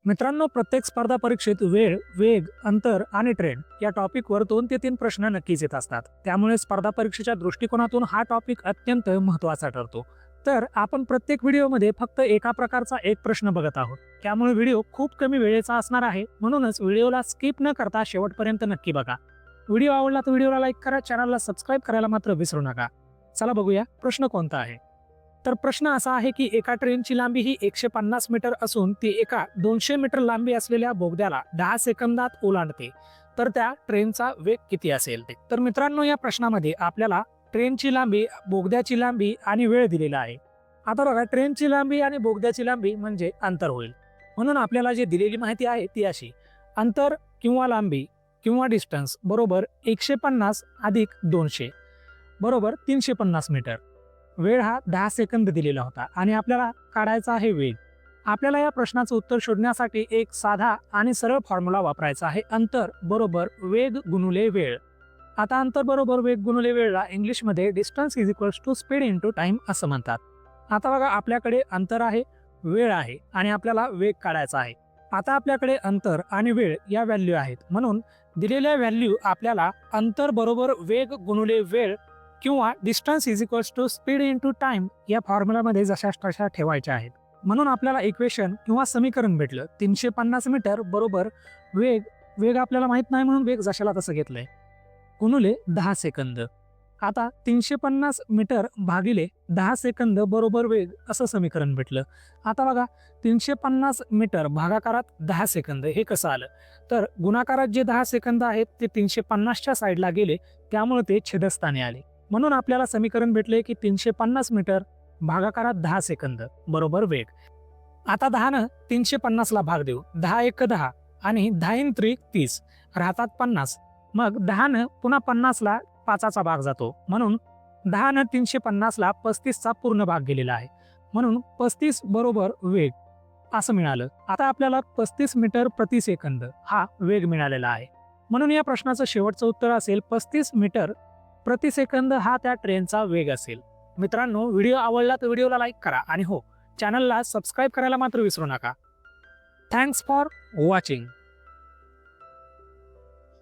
मित्रांनो, प्रत्येक स्पर्धा परीक्षेत वेळ, वेग, अंतर आणि ट्रेंड या टॉपिकवर 2 ते 3 प्रश्न नक्कीच येत असतात. त्यामुळे स्पर्धा परीक्षेच्या दृष्टिकोनातून हा टॉपिक अत्यंत महत्त्वाचा ठरतो. तर आपण प्रत्येक व्हिडिओमध्ये फक्त एका प्रकारचा एक प्रश्न बघत आहोत. त्यामुळे व्हिडिओ खूप कमी वेळेचा असणार आहे. म्हणूनच व्हिडिओला स्किप न करता शेवटपर्यंत नक्की बघा. व्हिडिओ आवडला तर व्हिडिओला लाईक करा, चॅनलला सबस्क्राईब करायला मात्र विसरू नका. चला बघूया प्रश्न कोणता आहे. तर प्रश्न असा आहे की एका ट्रेनची लांबी ही 150 मीटर असून ती एका 200 मीटर लांबी असलेल्या बोगद्याला 10 सेकंदात ओलांडते. तर त्या ट्रेनचा वेग किती असेल ते. तर मित्रांनो, या प्रश्नामध्ये आपल्याला ट्रेनची लांबी, बोगद्याची लांबी आणि वेळ दिलेला आहे. आता बघा, ट्रेनची लांबी आणि बोगद्याची लांबी म्हणजे अंतर होईल. म्हणून आपल्याला जी दिलेली माहिती आहे ती अशी: अंतर किंवा लांबी किंवा डिस्टन्स बरोबर 150 अधिक 200 बरोबर 350 मीटर. वेळ हा 10 सेकंद दिलेला होता आणि आपल्याला काढायचा आहे वेग. आपल्याला या प्रश्नाचं उत्तर शोधण्यासाठी एक साधा आणि सरळ फॉर्म्युला वापरायचा आहे: अंतर बरोबर वेग गुणिले वेळ. आता अंतर बरोबर वेग गुणिले वेळला इंग्लिशमध्ये distance is equals to speed into time असं म्हणतात. आता बघा, आपल्याकडे अंतर आहे, वेळ आहे आणि आपल्याला वेग काढायचा आहे. आता आपल्याकडे अंतर आणि वेळ या व्हॅल्यू आहेत, म्हणून दिलेल्या व्हॅल्यू आपल्याला अंतर बरोबर वेग गुणिले वेळ किंवा distance is equals to speed into time या फॉर्म्युलामध्ये जशा तशा ठेवायच्या आहेत. म्हणून आपल्याला इक्वेशन किंवा समीकरण भेटलं: 350 मीटर बरोबर वेग, वेग आपल्याला माहित नाही म्हणून वेग जशाला तसं घेतलंय, गुणिले 10 सेकंद. आता 350 मीटर भागिले 10 सेकंद बरोबर वेग असं समीकरण भेटलं. आता बघा, 350 मीटर भागाकारात 10 सेकंद हे कसं आलं? तर गुणाकारात जे 10 सेकंद आहेत ते 350च्या साईडला गेले, त्यामुळे ते छेदस्थानी आले. म्हणून आपल्याला समीकरण भेटले की 350 मीटर भागाकारात 10 सेकंद बरोबर वेग. आता 10 350ला भाग देऊ. 10 एक 10 आणि 10 त्रिक 30 राहतात 50. मग 10 पुन्हा 50ला 5चा भाग जातो, म्हणून 10 350ला 35चा पूर्ण भाग गेलेला आहे. म्हणून 35 बरोबर वेग असं मिळालं. आता आपल्याला 35 मीटर प्रति सेकंद हा वेग मिळालेला आहे. म्हणून या प्रश्नाचं शेवटचं उत्तर असेल 35 मीटर प्रति सेकंद हा त्या ट्रेनचा वेग असेल. मित्रांनो, व्हिडिओ आवडला तर व्हिडिओला लाईक करा आणि हो, चॅनलला सबस्क्राईब करायला मात्र विसरू नका. Thanks for watching.